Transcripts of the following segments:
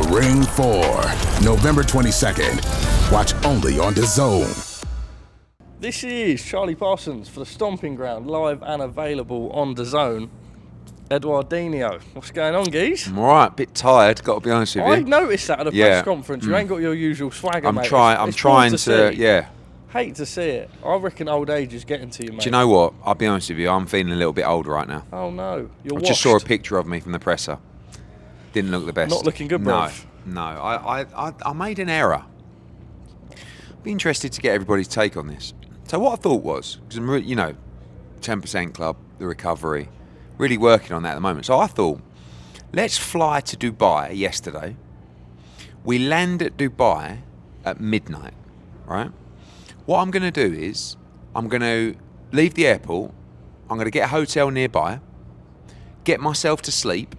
Ring 4, November 22nd. Watch only on DAZN. This is Charlie Parsons for the Stomping Ground, live and available on DAZN. Eduardinho, what's going on, geez? I'm alright, bit tired, got to be honest with you. I noticed that at a press conference. You ain't got your usual swagger, mate. I'm trying to, yeah. Hate to see it. I reckon old age is getting to you, mate. Do you know what? I'll be honest with you, I'm feeling a little bit older right now. Oh no, you're I washed. just saw a picture of me from the presser. Didn't look the best. Not looking good, bruv. No. I made an error. Be interested to get everybody's take on this. So what I thought was, because I'm really, 10% club, the recovery, really working on that at the moment. So I thought, let's fly to Dubai yesterday. We land at Dubai at midnight, right? What I'm going to do is, I'm going to leave the airport, I'm going to get a hotel nearby, get myself to sleep,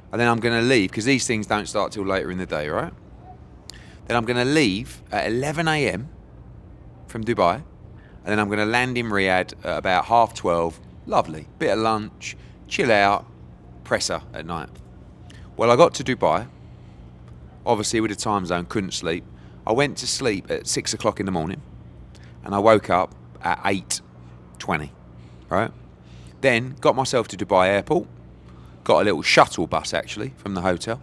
and then I'm going to leave, because these things don't start till later in the day, right? Then I'm going to leave at 11 a.m. from Dubai, and then I'm going to land in Riyadh at about 12:30. Lovely. Bit of lunch, chill out, presser at night. Well, I got to Dubai, obviously with the time zone, couldn't sleep. I went to sleep at 6 o'clock in the morning, and I woke up at 8:20, right? Then got myself to Dubai airport, got a little shuttle bus actually from the hotel.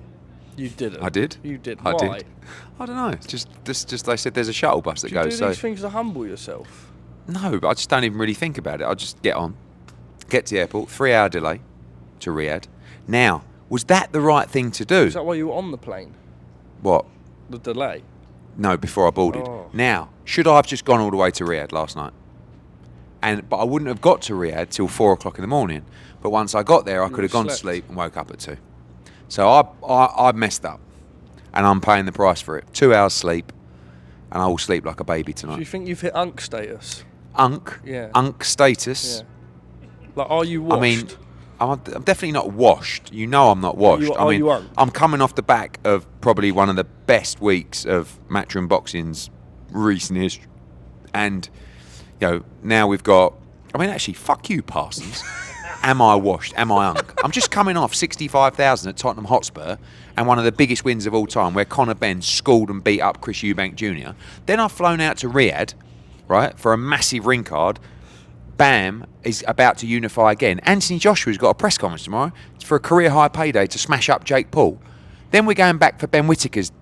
You didn't. I did. You did. I Why? did. I don't know. Just they said there's a shuttle bus that goes. Do these things to humble yourself? No, but I just don't even really think about it. I just get on, get to the airport, 3-hour delay to Riyadh. Now, was that the right thing to do? Is that why you were on the plane? What? The delay? No, before I boarded. Oh. Now, should I have just gone all the way to Riyadh last night? But I wouldn't have got to Riyadh till 4 o'clock in the morning. But once I got there, I could have gone to sleep and woke up at 2. So I messed up, and I'm paying the price for it. 2 hours sleep, and I will sleep like a baby tonight. Do you think you've hit unk status? Unk? Yeah. Unk status? Yeah. Like, are you washed? I mean, I'm definitely not washed. You know I'm not washed. Are you unk? I'm coming off the back of probably one of the best weeks of Matchroom Boxing's recent history. And, now we've got... actually, fuck you, Parsons. Am I washed? Am I unk? I'm just coming off 65,000 at Tottenham Hotspur and one of the biggest wins of all time, where Conor Benn schooled and beat up Eubank Jr. Then I've flown out to Riyadh, right, for a massive ring card. Bam is about to unify again. Anthony Joshua's got a press conference tomorrow for a career high payday to smash up Jake Paul. Then we're going back for Ben Whittaker's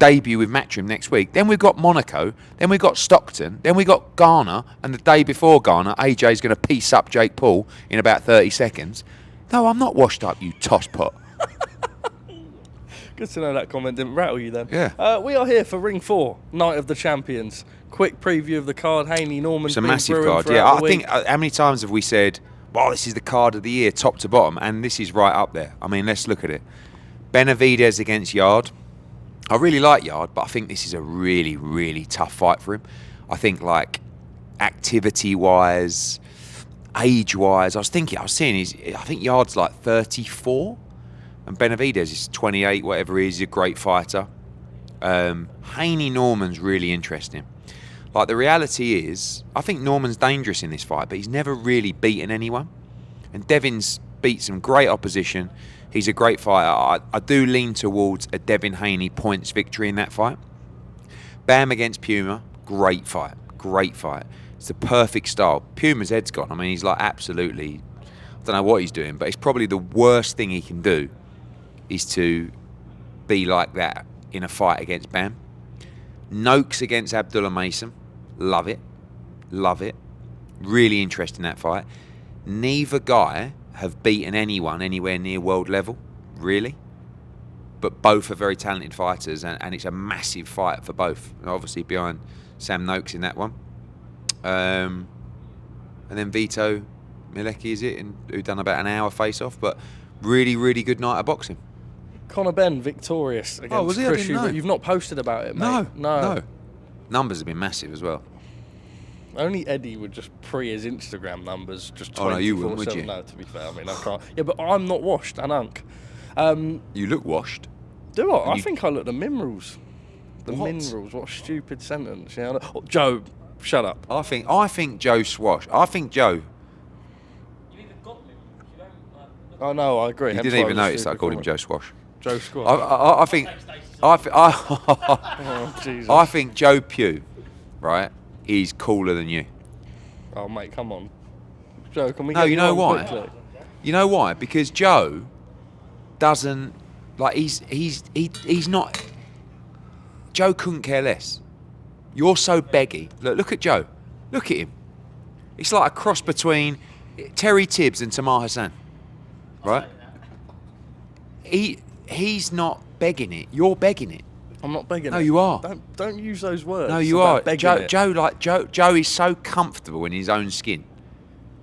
debut with Matchroom next week. Then we've got Monaco. Then we've got Stockton. Then we've got Ghana. And the day before Ghana, AJ's going to piece up Jake Paul in about 30 seconds. No, I'm not washed up, you tosspot. Good to know that comment didn't rattle you then. Yeah. We are here for Ring 4, Night of the Champions. Quick preview of the card. Haney Norman. It's a massive card. Yeah, I think, how many times have we said, well, this is the card of the year, top to bottom, and this is right up there. I mean, let's look at it. Benavidez against Yard. I really like Yard, but I think this is a really, really tough fight for him. I think, like, activity-wise, age-wise, I was seeing, I think Yard's like 34, and Benavidez is 28, whatever he is. He's a great fighter. Haney Norman's really interesting. Like, the reality is, I think Norman's dangerous in this fight, but he's never really beaten anyone. And Devin's beat some great opposition. He's a great fighter. I do lean towards a Devin Haney points victory in that fight. Bam against Puma, great fight. Great fight. It's the perfect style. Puma's head's gone. I mean, he's like absolutely... I don't know what he's doing, but it's probably the worst thing he can do is to be like that in a fight against Bam. Noakes against Abdullah Mason. Love it. Love it. Really interesting, that fight. Neither guy have beaten anyone anywhere near world level, really. But both are very talented fighters, and it's a massive fight for both. Obviously behind Sam Noakes in that one. And then Vito Mielecki, is it? And who done about an hour face-off, but really, really good night of boxing. Conor Benn victorious against was he? Chris I didn't know. Eubank. You've not posted about it, mate. No. Numbers have been massive as well. Only Eddie would just pre his Instagram numbers just 24/7. Oh, no, you wouldn't, would you? No, to be fair, I mean, I can't. Yeah, but I'm not washed, and unk. You look washed. Do I? I think I look the minerals. The What? minerals. What a stupid sentence. Yeah. Oh, Joe, shut up. I think Joe Swash. I think Joe. Oh no, I agree. You Hence didn't why even it was a notice that I stupid called him comment. Joe Swash. Joe Squad. I think, Oh, Jesus. I think Joe Pugh, right, is cooler than you. Oh, mate, come on. Joe, can we No, get you know on why? quickly? You know why? Because Joe doesn't like. He's not. Joe couldn't care less. You're so beggy. Look at Joe. Look at him. It's like a cross between Terry Tibbs and Tamar Hassan, right? He's not begging it. You're begging it. I'm not begging No, it. you are. Don't use those words. No, you about are. begging it. Joe is so comfortable in his own skin.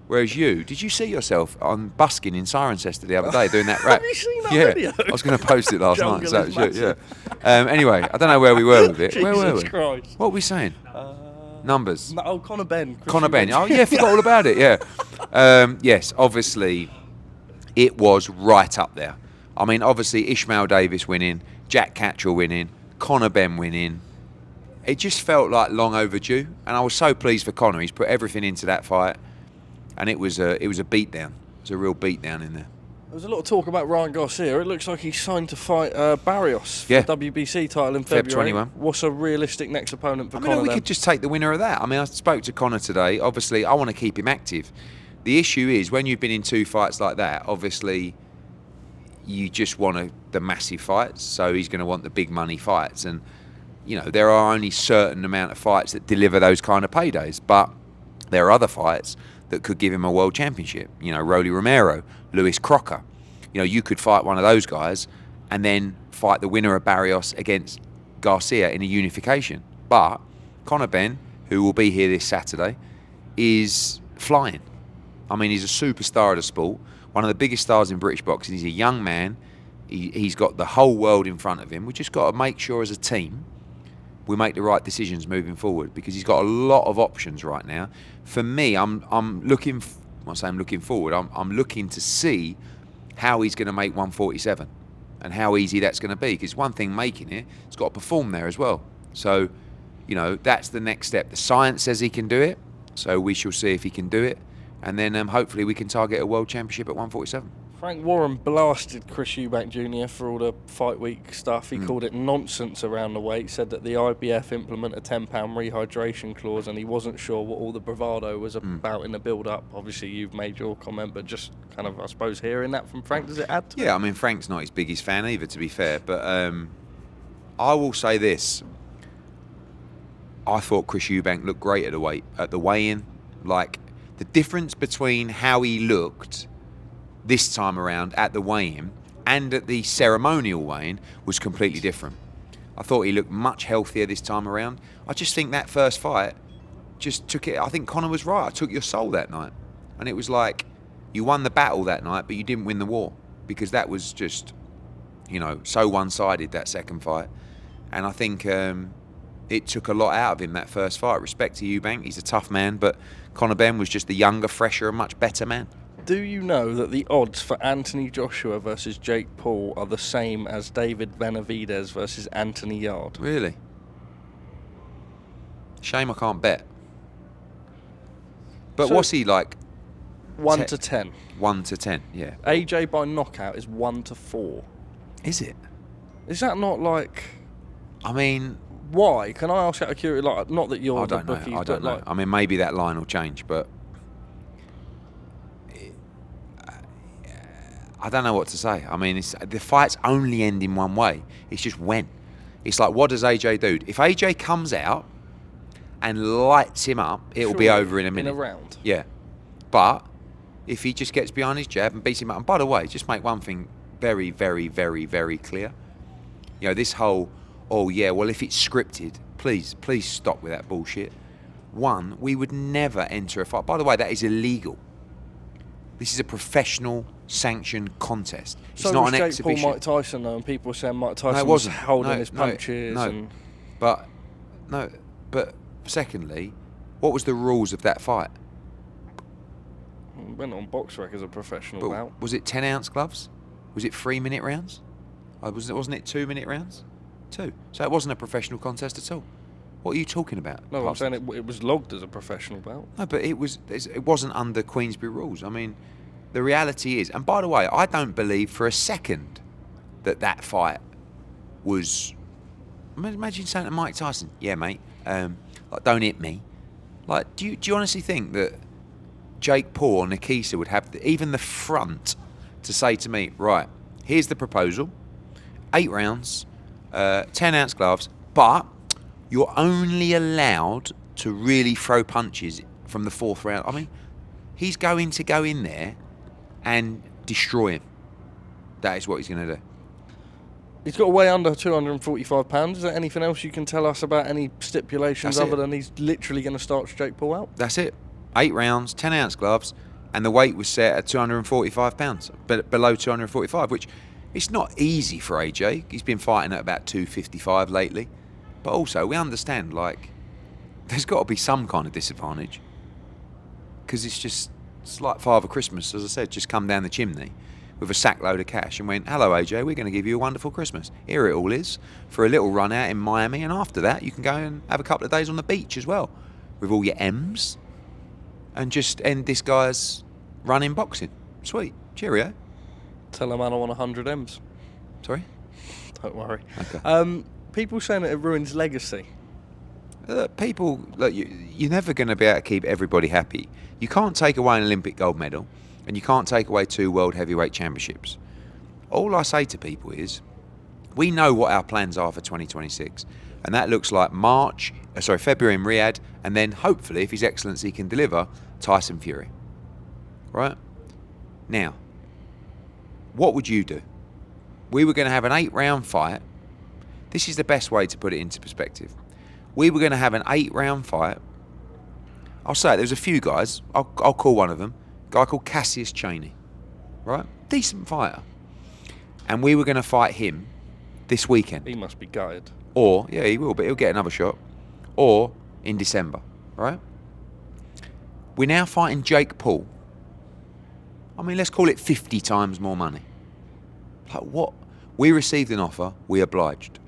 Whereas you, did you see yourself on busking in Cirencester the other day doing that rap? Have you seen that yeah, video? I was going to post it last night. Jungle is So, yeah. Anyway, I don't know where we were with it. Where were Jesus we? Christ. What were we saying? Numbers. Oh, Conor Benn. Conor Benn. Oh yeah, forgot all about it. Yeah. Yes, obviously, it was right up there. I mean, obviously Ishmael Davis winning, Jack Catchell winning, Conor Benn winning. It just felt like long overdue, and I was so pleased for Conor. He's put everything into that fight, and it was a beatdown. It was a real beatdown in there. There was a lot of talk about Ryan Garcia. It looks like he's signed to fight Barrios for Yeah. the WBC title in Feb February. 21. What's a realistic next opponent for I Conor mean, we then? could just take the winner of that. I mean, I spoke to Conor today. Obviously, I want to keep him active. The issue is, when you've been in 2 fights like that, obviously, you just want the massive fights. So he's going to want the big money fights. And, you know, there are only certain amount of fights that deliver those kind of paydays. But there are other fights that could give him a world championship. You know, Rolly Romero, Lewis Crocker. You know, you could fight one of those guys and then fight the winner of Barrios against Garcia in a unification. But Conor Benn, who will be here this Saturday, is flying. I mean, he's a superstar of the sport, one of the biggest stars in British boxing. He's a young man. He's got the whole world in front of him. We just got to make sure as a team we make the right decisions moving forward, because he's got a lot of options right now. For me, I'm looking. When I say I'm looking forward, I'm looking to see how he's going to make 147 and how easy that's going to be. Because one thing making it, it's got to perform there as well. So, you know, that's the next step. The science says he can do it, so we shall see if he can do it. And then hopefully we can target a world championship at 147. Frank Warren blasted Chris Eubank Jr. for all the fight week stuff. He called it nonsense around the weight, said that the IBF implement a £10 rehydration clause, and he wasn't sure what all the bravado was about in the build-up. Obviously, you've made your comment, but just kind of, I suppose, hearing that from Frank, does it add to it? Yeah, I mean, Frank's not his biggest fan either, to be fair. But I will say this. I thought Chris Eubank looked great at the weigh-in. Like, the difference between how he looked this time around at the weigh-in and at the ceremonial weigh-in was completely different. I thought he looked much healthier this time around. I just think that first fight just took it. I think Conor was right. I took your soul that night. And it was like, you won the battle that night, but you didn't win the war, because that was just, you know, so one-sided, that second fight. And I think it took a lot out of him, that first fight. Respect to Eubank, he's a tough man, but Conor Benn was just the younger, fresher, and much better man. Do you know that the odds for Anthony Joshua versus Jake Paul are the same as David Benavidez versus Anthony Yarde? Really? Shame I can't bet. But So- what's he like? 1 to 10. 1 to 10, yeah. AJ by knockout is 1 to 4. Is it? Is that not like... I mean, Why? Can I ask out of curiosity? Like, not that you're I the don't know. bookies, I don't but know. like, I mean, maybe that line will change, but I don't know what to say. I mean, the fights only end in one way. It's just when. It's like, what does AJ do? If AJ comes out and lights him up, it will be surely over in a minute. In a round. Yeah. But if he just gets behind his jab and beats him up, and by the way, just make one thing very, very, very, very clear. You know, this whole, oh yeah, well, if it's scripted, please stop with that bullshit. One, we would never enter a fight. By the way, that is illegal. This is a professional sanctioned contest. It's So not was an Jake exhibition. Paul, Mike Tyson, though, and people were saying Mike Tyson No, it was wasn't. holding No, his no, punches. no. And But secondly, what was the rules of that fight? went on box rec as a professional But bout. was it 10-ounce gloves? Was it 3-minute rounds? Wasn't it 2-minute rounds? 2. So it wasn't a professional contest at all. What are you talking about? No, I'm Parsons? saying it was logged as a professional bout. No, but it wasn't under Queensberry rules. I mean, the reality is, and by the way, I don't believe for a second that fight was. Imagine saying to Mike Tyson, "Yeah, mate, like don't hit me." Like, do you honestly think that Jake Paul or Nikisa would have even the front to say to me, "Right, here's the proposal: 8 rounds, 10-ounce gloves, but you're only allowed to really throw punches from the 4th round." I mean, he's going to go in there and destroy him. That is what he's going to do. He's got to weigh under 245 pounds. Is there anything else you can tell us about any stipulations other than he's literally going to start Jake Paul out? That's it. 8 rounds, 10-ounce gloves, and the weight was set at 245 pounds, but below 245, which it's not easy for AJ. He's been fighting at about 255 lately. But also, we understand, like, there's got to be some kind of disadvantage. Because it's like Father Christmas, as I said, just come down the chimney with a sack load of cash and went, "Hello, AJ, we're going to give you a wonderful Christmas. Here it all is for a little run out in Miami, and after that, you can go and have a couple of days on the beach as well with all your M's and just end this guy's run in boxing." Sweet. Cheerio. Tell a man I want 100 M's. Sorry? Don't worry. Okay. People saying that it ruins legacy. People, look, you're never going to be able to keep everybody happy. You can't take away an Olympic gold medal, and you can't take away 2 world heavyweight championships. All I say to people is, we know what our plans are for 2026, and that looks like February in Riyadh, and then hopefully, if His Excellency can deliver, Tyson Fury. Right? Now, what would you do? We were going to have an 8-round fight. This is the best way to put it into perspective. We were going to have an 8-round fight. I'll say it, there's a few guys. I'll call one of them. A guy called Cassius Chaney. Right? Decent fighter. And we were going to fight him this weekend. He must be gutted. Or, yeah, he will, but he'll get another shot. Or in December. Right? We're now fighting Jake Paul. I mean, let's call it 50 times more money. Like, what? We received an offer, we obliged.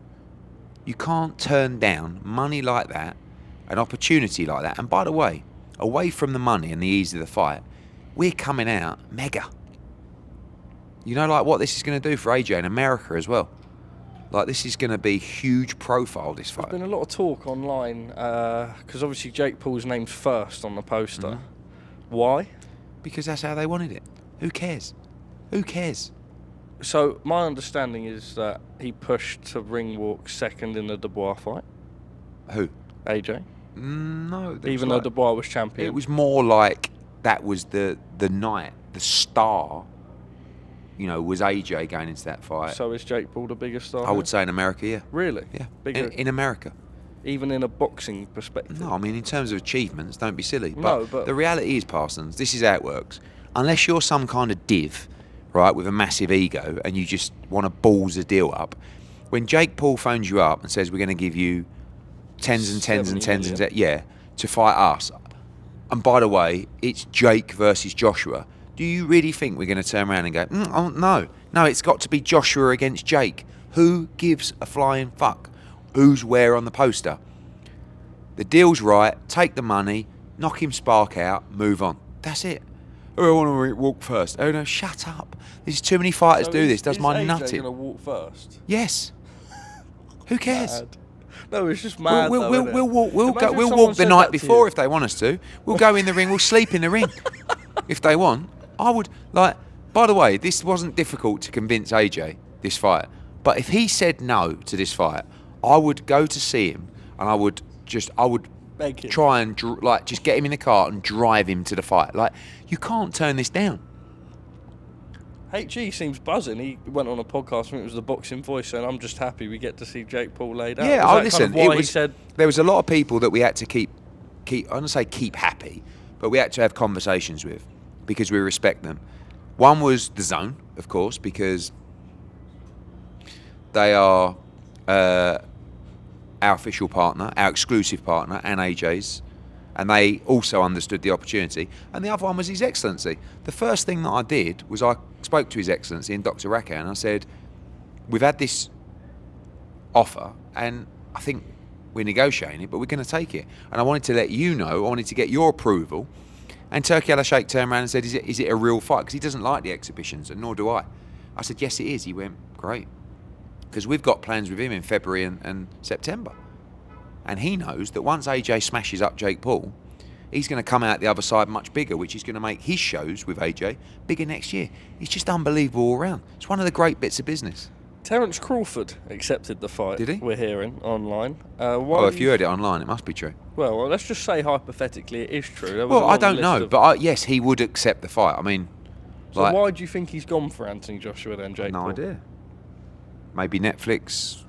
You can't turn down money like that, an opportunity like that. And by the way, away from the money and the ease of the fight, we're coming out mega. You know, like what this is going to do for AJ in America as well. Like, this is going to be huge profile, this fight. There's been a lot of talk online, because obviously Jake Paul's named first on the poster. Mhm. Why? Because that's how they wanted it. Who cares? Who cares? So, my understanding is that he pushed to ring walk second in the Dubois fight. Who? AJ. No. Even though Dubois was champion. It was more like that was the night, the star, you know, was AJ going into that fight. So is Jake Paul the biggest star? I would say in America, yeah. Really? Yeah. Bigger? In America. Even in a boxing perspective? No, I mean, in terms of achievements, don't be silly. No, but the reality is, Parsons, this is how it works. Unless you're some kind of div, right, with a massive ego, and you just want to balls a deal up, when Jake Paul phones you up and says, we're going to give you tens and tens and tens and to fight us, and by the way, it's Jake versus Joshua, do you really think we're going to turn around and go, oh, no, it's got to be Joshua against Jake? Who gives a flying fuck? Who's where on the poster? The deal's right, take the money, knock him spark out, move on. That's it. Oh, I want to walk first. Oh no, shut up. There's too many fighters do this. Does my nutting. Is AJ going to walk first? Yes. Who cares? Mad. No, it's just mad. We'll walk the night before if they want us to. We'll go in the ring. We'll sleep in the ring if they want. I would like. By the way, this wasn't difficult to convince AJ, this fight. But if he said no to this fight, I would go to see him and I would beg him. Try and just get him in the car and drive him to the fight. Like, you can't turn this down. HG seems buzzing. He went on a podcast, I think it was the Boxing Voice, saying, I'm just happy we get to see Jake Paul laid out. Yeah, listen, kind of why he said there was a lot of people that we had to keep, I don't say keep happy, but we had to have conversations with because we respect them. One was DAZN, of course, because they are our official partner, our exclusive partner, and AJ's, and they also understood the opportunity. And the other one was His Excellency. The first thing that I did was I spoke to His Excellency and Dr. Rakan, and I said, we've had this offer, and I think we're negotiating it, but we're going to take it. And I wanted to let you know, I wanted to get your approval. And Turki Al-Sheikh turned around and said, is it a real fight? Because he doesn't like the exhibitions, and nor do I. I said, yes, it is. He went, great. because we've got plans with him in February and September. And he knows that once AJ smashes up Jake Paul, he's going to come out the other side much bigger, which is going to make his shows with AJ bigger next year. It's just unbelievable all round. It's one of the great bits of business. Terence Crawford accepted the fight. Did he? We're hearing online. Well, if you heard it online, it must be true. Well, let's just say hypothetically it is true. There was Well, a I long don't list know, of- but yes, he would accept the fight. I mean, So why do you think he's gone for Anthony Joshua then, Jake? no Paul? idea. Maybe Netflix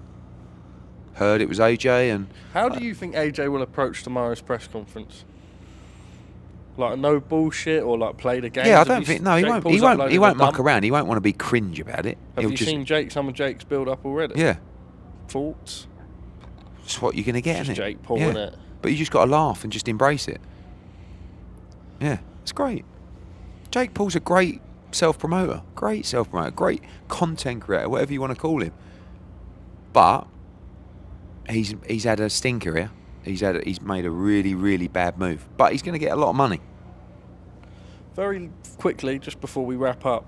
heard it was AJ and... How do you think AJ will approach tomorrow's press conference? Like no bullshit or like play the game? Yeah, I don't think... No, he Jake won't. Paul's He won't. uploaded He a won't muck dump. around. He won't want to be cringe about it. Have He'll you just, seen some of Jake's build up already? Yeah, Thoughts? it's what you're going to get, It's isn't just it? Jake Paul, yeah. innit? But you just got to laugh and just embrace it. Yeah, it's great. Jake Paul's a great self-promoter, great content creator, whatever you want to call him. But he's had a stinker here. He's made a really bad move. But he's going to get a lot of money. Very quickly, just before we wrap up,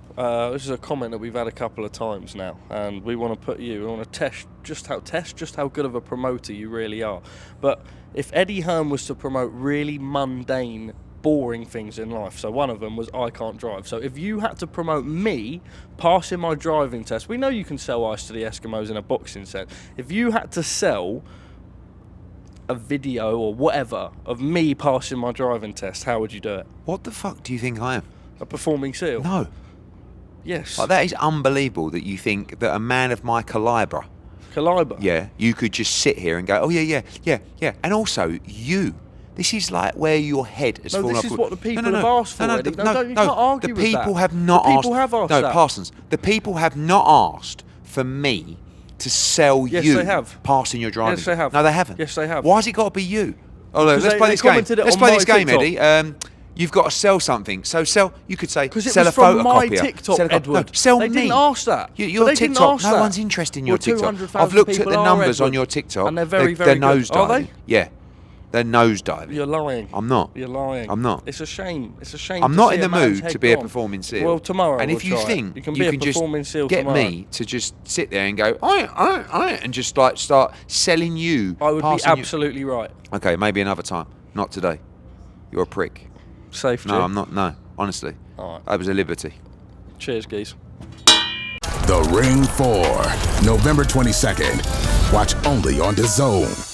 this is a comment that we've had a couple of times now, and we want to test just how good of a promoter you really are. But if Eddie Hearn was to promote really mundane, boring things in life, so one of them was I can't drive. So if you had to promote me passing my driving test, we know you can sell ice to the Eskimos in a boxing set. If you had to sell a video or whatever of me passing my driving test, how would you do it? What the fuck do you think I am? A performing seal? No. Yes. Like, that is unbelievable that you think that a man of my calibre, Calibre? you could just sit here and go, oh, yeah. And also, this is like where your head has fallen off. This is what the people have asked for, Eddie. You can't argue with that. The people have not asked. The people have asked that. No, Parsons, the people have not asked for me to sell Yes, you they have. passing your driving. Yes, they have. No, they haven't. Yes, they have. Why has it got to be you? Oh, look, let's they- play they this game. commented it Let's on play my this game, TikTok. Eddie. You've got to sell something. So you could say, 'Cause it sell was a from my photocopier. TikTok, Sell a Edward. No, sell They me. didn't ask that. Your But they didn't TikTok. ask No that. one's interested in your Well, TikTok. 200,000 I've looked at people the are, numbers on Edward. your TikTok. And they're very They're good. nosediving. Are they? Yeah. They're nosediving. You're lying. I'm not. You're lying. I'm not. It's a shame. It's a shame. I'm to not see in the a man's mood head to be a gone. performing seal. Well, tomorrow. And we'll if you try it. think you can be a just performing seal get tomorrow. me to just sit there and go, I, and just like start selling you. I would be passing you- absolutely right. Okay, maybe another time. Not today. You're a prick. Safe. No, I'm not. No, honestly. All right. That was a liberty. Cheers, geese. The Ring 4, November 22nd. Watch only on DAZN.